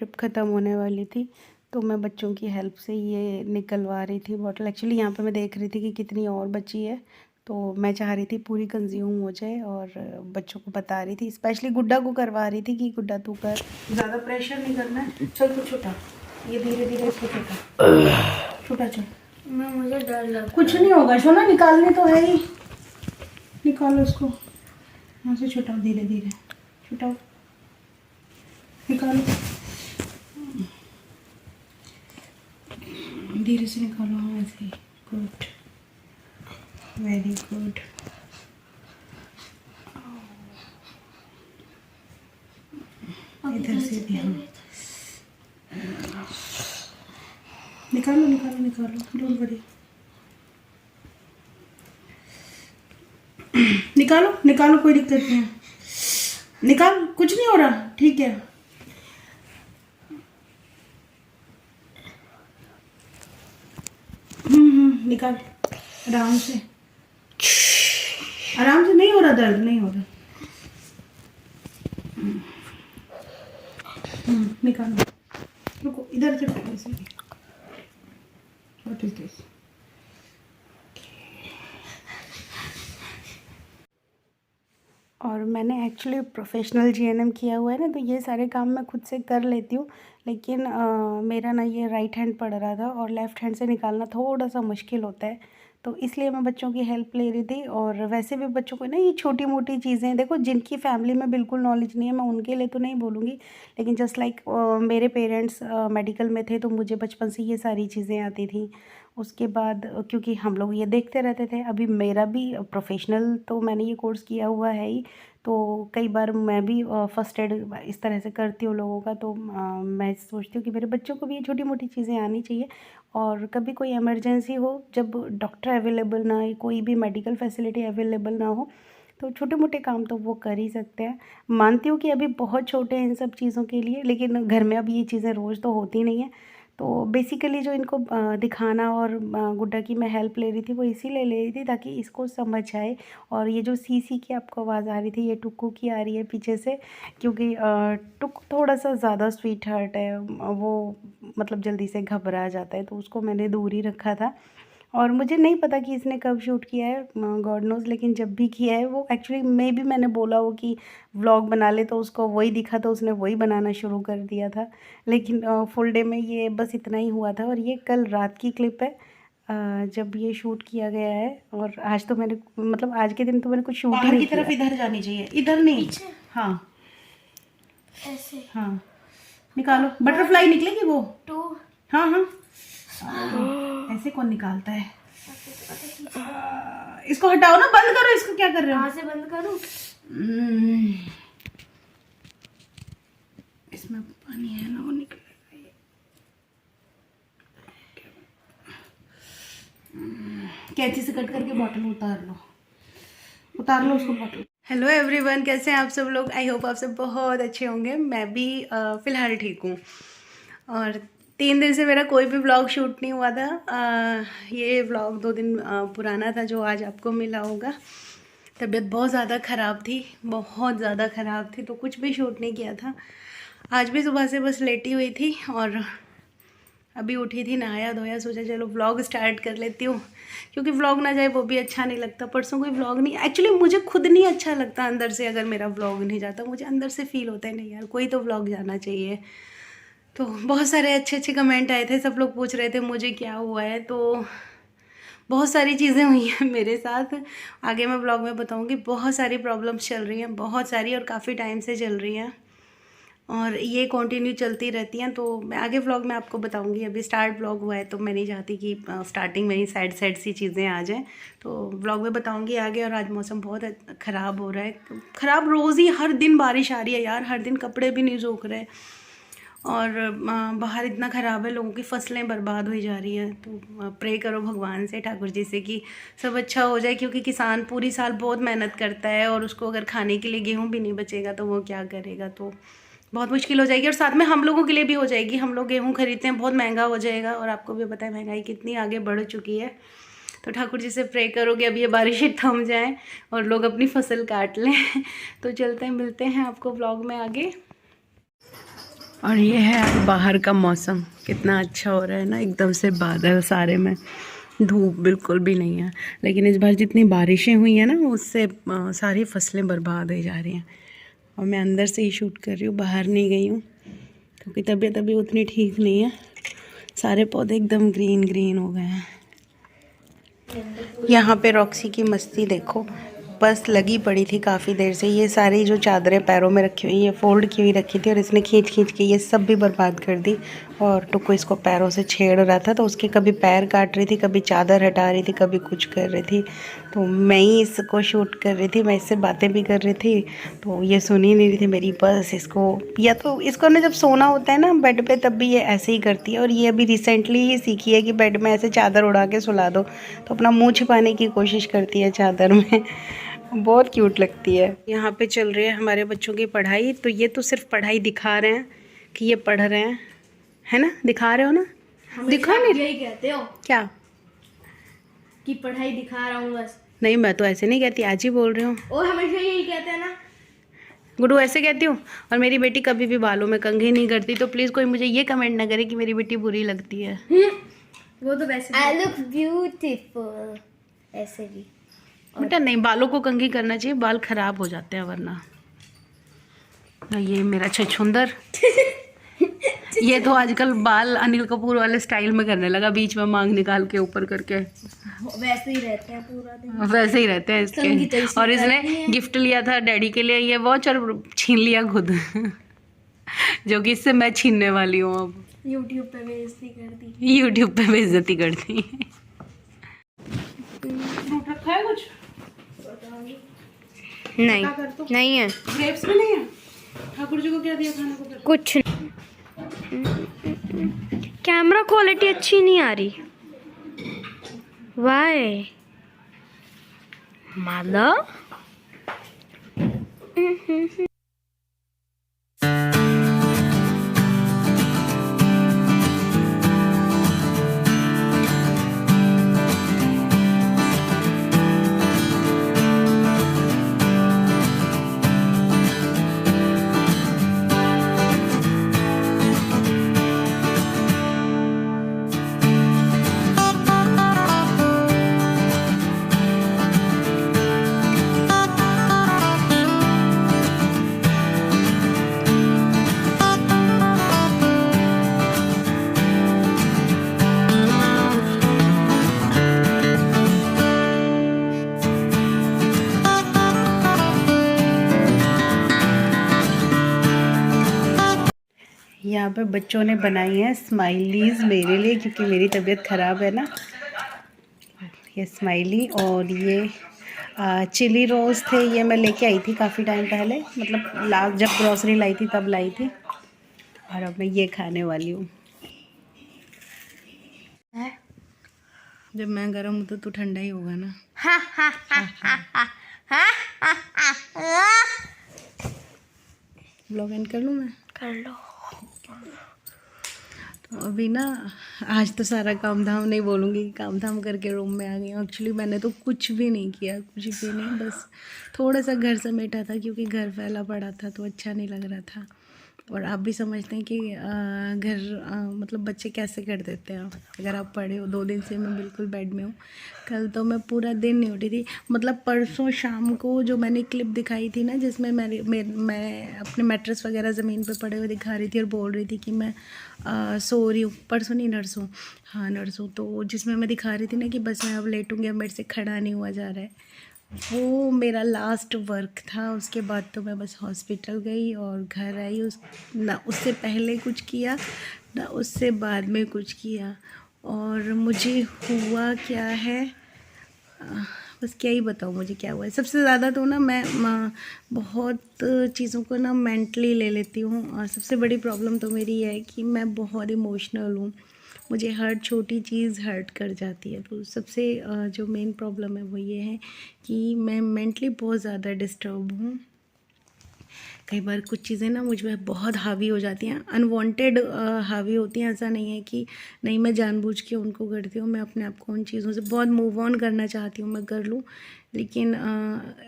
Trip ख़त्म होने वाली थी, तो मैं बच्चों की हेल्प से ये निकलवा रही थी बॉटल। एक्चुअली यहाँ पे मैं देख रही थी कि कितनी और बची है, तो मैं चाह रही थी पूरी कंज्यूम हो जाए और बच्चों को बता रही थी, स्पेशली गुड्डा को करवा रही थी कि गुड्डा तू कर, ज़्यादा प्रेशर नहीं करना है। चल तू छोटा, ये धीरे धीरे इसको छोटा चल। मुझे डर लगा। कुछ नहीं होगा सोना, निकालने तो है ही, निकालो उसको यहाँ से, छुटाओ धीरे धीरे, छुटाओ, निकालो धीरे से निकालो। हाँ ऐसे ही, गुड, वेरी गुड। इधर से भी हाँ, निकालो निकालो निकालो, डोंट वरी, निकालो निकालो, कोई दिक्कत नहीं है, निकाल, कुछ नहीं हो रहा, ठीक है। निकाल आराम से, आराम से, नहीं हो रहा दर्द, नहीं हो रहा। निकालो, रुको, इधर से ऐसे। What is this? और मैंने एक्चुअली प्रोफेशनल जीएनएम किया हुआ है ना, तो ये सारे काम मैं खुद से कर लेती हूँ, लेकिन मेरा ना ये राइट हैंड पड़ रहा था और लेफ़्ट हैंड से निकालना थोड़ा सा मुश्किल होता है, तो इसलिए मैं बच्चों की हेल्प ले रही थी। और वैसे भी बच्चों को ना ये छोटी मोटी चीज़ें, देखो जिनकी फैमिली में बिल्कुल नॉलेज नहीं है, मैं उनके लिए तो नहीं बोलूँगी, लेकिन जस्ट लाइक मेरे पेरेंट्स मेडिकल में थे, तो मुझे बचपन से ये सारी चीज़ें आती थी। उसके बाद क्योंकि हम लोग ये देखते रहते थे, अभी मेरा भी प्रोफेशनल तो मैंने ये कोर्स किया हुआ है ही, तो कई बार मैं भी फ़र्स्ट एड इस तरह से करती हूँ लोगों का, तो मैं सोचती हूँ कि मेरे बच्चों को भी ये छोटी मोटी चीज़ें आनी चाहिए। और कभी कोई इमरजेंसी हो, जब डॉक्टर अवेलेबल ना हो, कोई भी मेडिकल फैसिलिटी अवेलेबल ना हो, तो छोटे मोटे काम तो वो कर ही सकते हैं। मानती हूँ कि अभी बहुत छोटे हैं इन सब चीज़ों के लिए, लेकिन घर में अब ये चीज़ें रोज़ तो होती नहीं हैं, तो बेसिकली जो इनको दिखाना और गुड्डा की मैं हेल्प ले रही थी, वो इसीलिए ले रही थी ताकि इसको समझ आए। और ये जो सी सी की आपको आवाज़ आ रही थी, ये टुक्कू की आ रही है पीछे से, क्योंकि टुक्कू थोड़ा सा ज़्यादा स्वीट हार्ट है, वो मतलब जल्दी से घबरा जाता है, तो उसको मैंने दूर ही रखा था। और मुझे नहीं पता कि इसने कब शूट किया है, गॉड नोज़, लेकिन जब भी किया है वो एक्चुअली मैंने बोला हो कि व्लॉग बना ले, तो उसको वही दिखा, तो उसने वही बनाना शुरू कर दिया था। लेकिन फुल डे में ये बस इतना ही हुआ था। और ये कल रात की क्लिप है, जब ये शूट किया गया है। और आज तो मैंने मतलब आज के दिन तो मैंने कुछ शूट ही नहीं किया। बाहर की तरफ इधर जानी चाहिए, इधर नहीं, हाँ ऐसे, हाँ, निकालो, बटरफ्लाई निकलेगी वो, हाँ हाँ, ऐसे कौन निकालता है? इसको हटाओ ना, बंद करो इसको, क्या कर रहे हो? कहाँ से बंद करूं? इसमें पानी है ना, वो निकलेगा ये। कैंची से कट करके बॉटल उतार लो उसको बॉटल। हेलो एवरीवन, कैसे हैं आप सब लोग? आई होप आप सब बहुत अच्छे होंगे। मैं भी फ़िलहाल ठीक हूँ। और 3 दिन से मेरा कोई भी व्लॉग शूट नहीं हुआ था। ये व्लॉग 2 दिन पुराना था जो आज आपको मिला होगा। तबीयत बहुत ज़्यादा ख़राब थी, बहुत ज़्यादा ख़राब थी, तो कुछ भी शूट नहीं किया था। आज भी सुबह से बस लेटी हुई थी और अभी उठी थी, नहाया धोया, सोचा चलो व्लॉग स्टार्ट कर लेती हूँ, क्योंकि व्लॉग ना जाए वो भी अच्छा नहीं लगता। परसों कोई व्लॉग नहीं, एक्चुअली मुझे खुद नहीं अच्छा लगता अंदर से, अगर मेरा व्लॉग नहीं जाता, मुझे अंदर से फील होता है नहीं यार, कोई तो व्लॉग जाना चाहिए। तो बहुत सारे अच्छे अच्छे कमेंट आए थे, सब लोग पूछ रहे थे मुझे क्या हुआ है, तो बहुत सारी चीज़ें हुई हैं मेरे साथ। आगे मैं व्लॉग में बताऊंगी। बहुत सारी प्रॉब्लम्स चल रही हैं, बहुत सारी, और काफ़ी टाइम से चल रही हैं, और ये कंटिन्यू चलती रहती हैं, तो मैं आगे व्लॉग में आपको बताऊंगी। अभी स्टार्ट व्लॉग हुआ है, तो मैं नहीं चाहती कि स्टार्टिंग में ही सैड सी चीज़ें आ जाएं, तो व्लॉग में बताऊंगी आगे। और आज मौसम बहुत ख़राब हो रहा है, ख़राब रोज़ ही, हर दिन बारिश आ रही है यार, हर दिन कपड़े भी नहीं सूख रहे, और बाहर इतना ख़राब है, लोगों की फसलें बर्बाद हुई जा रही हैं। तो प्रे करो भगवान से, ठाकुर जी से, कि सब अच्छा हो जाए, क्योंकि किसान पूरी साल बहुत मेहनत करता है, और उसको अगर खाने के लिए गेहूं भी नहीं बचेगा तो वो क्या करेगा, तो बहुत मुश्किल हो जाएगी। और साथ में हम लोगों के लिए भी हो जाएगी, हम लोग गेहूँ खरीदते हैं, बहुत महंगा हो जाएगा, और आपको भी पता है महंगाई कितनी आगे बढ़ चुकी है। तो ठाकुर जी से प्रे करो कि अब ये बारिशें थम जाएँ और लोग अपनी फसल काट लें। तो चलते हैं, मिलते हैं आपको व्लॉग में आगे। और ये है आज बाहर का मौसम, कितना अच्छा हो रहा है ना, एकदम से बादल सारे में, धूप बिल्कुल भी नहीं है। लेकिन इस बार जितनी बारिशें हुई हैं ना उससे सारी फसलें बर्बाद हो जा रही हैं। और मैं अंदर से ही शूट कर रही हूँ, बाहर नहीं गई हूँ क्योंकि तबीयत अभी उतनी ठीक नहीं है। सारे पौधे एकदम ग्रीन ग्रीन हो गए हैं। यहाँ पे रॉक्सी की मस्ती देखो, बस लगी पड़ी थी काफ़ी देर से। ये सारी जो चादरें पैरों में रखी हुई, ये फोल्ड की हुई रखी थी और इसने खींच खींच के ये सब भी बर्बाद कर दी। और टुक्कू इसको पैरों से छेड़ रहा था तो उसके कभी पैर काट रही थी, कभी चादर हटा रही थी, कभी कुछ कर रही थी। तो मैं ही इसको शूट कर रही थी, मैं इससे बातें भी कर रही थी, तो ये सुन ही नहीं रही थी मेरी। बस इसको, या तो इसको ना जब सोना होता है ना बेड पे तब भी ये ऐसे ही करती है। और ये अभी रिसेंटली ही सीखी है कि बेड में ऐसे चादर उड़ा के सुला दो, तो अपना मुँह छिपाने की कोशिश करती है चादर में। बहुत क्यूट लगती है। यहाँ पे चल रही है हमारे बच्चों की पढ़ाई। तो ये तो सिर्फ पढ़ाई दिखा रहे हैं कि ये पढ़ रहे हैं, है ना? दिखा रहे हो ना? दिखा नहीं, यही कहते हो क्या कि पढ़ाई दिखा रहा हूँ बस? नहीं, मैं तो ऐसे नहीं कहती, आज ही बोल रही हूँ। और हमेशा यही कहते हैं ना। गुड्डू ऐसे कहती हूँ। और मेरी बेटी कभी भी बालों में कंघी नहीं करती, तो प्लीज़ कोई मुझे ये कमेंट ना करे कि मेरी बेटी बुरी लगती है। वो तो वैसे आई लुक ब्यूटीफुल ऐसे भी। बेटा नहीं, बालों को कंघी करना चाहिए, बाल खराब हो जाते हैं वरना। ये मेरा छछूंदर ये तो आजकल बाल अनिल कपूर वाले स्टाइल में करने लगा, बीच में मांग निकाल के ऊपर करके। वैसे ही रहते हैं पूरा दिन, वैसे ही रहते हैं इसके। और इसने गिफ्ट लिया था डैडी के लिए ये वॉच और छीन लिया खुद जो कि इससे मैं छीनने वाली हूँ अब। यूट्यूब पे बेइज्जती कर दी। यूट्यूब पे बेइज्जती कर दी। फ्रूट रखा है कुछ? नहीं नहीं है, ग्रेप्स भी नहीं है। ठाकुर जी को क्या दिया खाने को फिर? कुछ कैमरा क्वालिटी अच्छी नहीं आ रही। वाई माला यहाँ पे बच्चों ने बनाई है स्माइलीज़ मेरे लिए, क्योंकि मेरी तबीयत ख़राब है ना। ये स्माइली और ये चिली रोज़ थे, ये मैं लेके आई थी काफ़ी टाइम पहले, मतलब लास्ट जब ग्रॉसरी लाई थी तब लाई थी। और अब मैं ये खाने वाली हूँ। जब मैं गर्म हूँ तो तू ठंडा ही होगा ना। ब्लॉग एंड कर लूँ मैं? कर लो। तो अभी ना आज तो सारा काम धाम नहीं बोलूँगी कि काम धाम करके रूम में आ गई हूँ। एक्चुअली मैंने तो कुछ भी नहीं किया, कुछ भी नहीं, बस थोड़ा सा घर समेटा था क्योंकि घर फैला पड़ा था तो अच्छा नहीं लग रहा था। और आप भी समझते हैं कि घर मतलब बच्चे कैसे कर देते हैं। अगर आप पढ़े हो, 2 दिन से मैं बिल्कुल बेड में हूँ। कल तो मैं पूरा दिन नहीं उठी थी, मतलब परसों शाम को जो मैंने क्लिप दिखाई थी ना, जिसमें मैं अपने मैट्रेस वगैरह ज़मीन पे पड़े हुए दिखा रही थी और बोल रही थी कि मैं सो रही हूँ। परसों नहीं, नरसों, हाँ नरसों। तो जिसमें मैं दिखा रही थी ना कि बस मैं अब लेटूँगी, अब मेरे से खड़ा नहीं हुआ जा रहा है, वो मेरा लास्ट वर्क था। उसके बाद तो मैं बस हॉस्पिटल गई और घर आई। ना उससे पहले कुछ किया ना उससे बाद में कुछ किया। और मुझे हुआ क्या है, बस क्या ही बताऊँ मुझे क्या हुआ है। सबसे ज़्यादा तो ना मैं बहुत चीज़ों को ना मेंटली ले लेती हूँ। और सबसे बड़ी प्रॉब्लम तो मेरी है कि मैं बहुत इमोशनल हूँ, मुझे हर छोटी चीज़ हर्ट कर जाती है। तो सबसे जो मेन प्रॉब्लम है वो ये है कि मैं मेंटली बहुत ज़्यादा डिस्टर्ब हूँ। कई बार कुछ चीज़ें ना मुझ में बहुत हावी हो जाती हैं, अनवांटेड हावी होती हैं। ऐसा नहीं है कि नहीं, मैं जानबूझ के उनको करती हूँ। मैं अपने आप को उन चीज़ों से बहुत मूव ऑन करना चाहती हूँ, मैं कर लूँ, लेकिन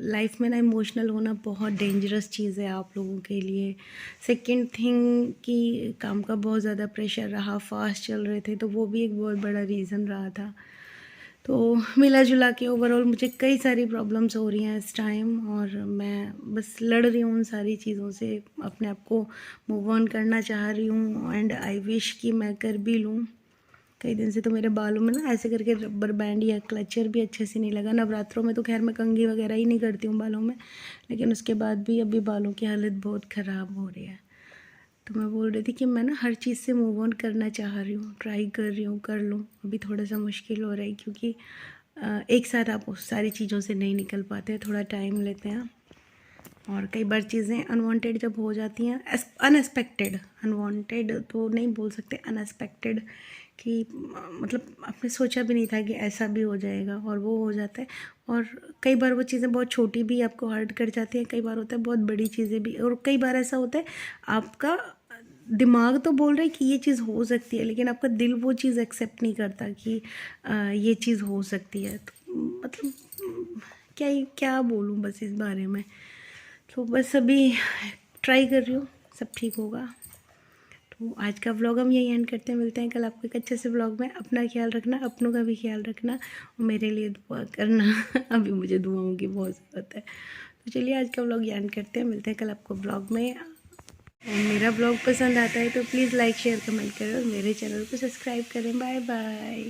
लाइफ में ना इमोशनल होना बहुत डेंजरस चीज़ है आप लोगों के लिए। सेकंड थिंग कि काम का बहुत ज़्यादा प्रेशर रहा, फास्ट चल रहे थे, तो वो भी एक बहुत बड़ा रीज़न रहा था। तो मिला जुला के ओवरऑल मुझे कई सारी प्रॉब्लम्स हो रही हैं इस टाइम, और मैं बस लड़ रही हूँ उन सारी चीज़ों से, अपने आप को मूव ऑन करना चाह रही हूँ, एंड आई विश कि मैं कर भी लूँ। कई दिन से तो मेरे बालों में ना ऐसे करके रबर बैंड या क्लचर भी अच्छे से नहीं लगा। नवरात्रों में तो खैर मैं कंघी वगैरह ही नहीं करती हूँ बालों में, लेकिन उसके बाद भी अभी बालों की हालत बहुत ख़राब हो रही है। तो मैं बोल रही थी कि मैं ना हर चीज़ से मूव ऑन करना चाह रही हूँ, ट्राई कर रही हूँ, कर लूँ। अभी थोड़ा सा मुश्किल हो रहा है क्योंकि एक साथ आप उस सारी चीज़ों से नहीं निकल पाते, थोड़ा टाइम लेते हैं। और कई बार चीज़ें अनवांटेड जब हो जाती हैं, अनएक्सपेक्टेड, अनवांटेड तो नहीं बोल सकते, अनएक्सपेक्टेड, कि मतलब आपने सोचा भी नहीं था कि ऐसा भी हो जाएगा, और वो हो जाता है। और कई बार वो चीज़ें बहुत छोटी भी आपको हर्ट कर जाती हैं, कई बार होता है बहुत बड़ी चीज़ें भी, और कई बार ऐसा होता है आपका दिमाग तो बोल रहा है कि ये चीज़ हो सकती है, लेकिन आपका दिल वो चीज़ एक्सेप्ट नहीं करता कि ये चीज़ हो सकती है। तो मतलब क्या बोलूँ बस इस बारे में। तो बस अभी ट्राई कर रही हूँ, सब ठीक होगा। तो आज का व्लॉग हम यही एंड करते हैं, मिलते हैं कल आपको एक अच्छे से व्लॉग में। अपना ख्याल रखना, अपनों का भी ख्याल रखना, और मेरे लिए दुआ करना अभी मुझे दुआओं की बहुत ज़रूरत है। तो चलिए आज का व्लॉग एंड करते हैं, मिलते हैं कल आपको व्लॉग में। और मेरा व्लॉग पसंद आता है तो प्लीज़ लाइक शेयर कमेंट करें, और मेरे चैनल को सब्सक्राइब करें। Bye bye.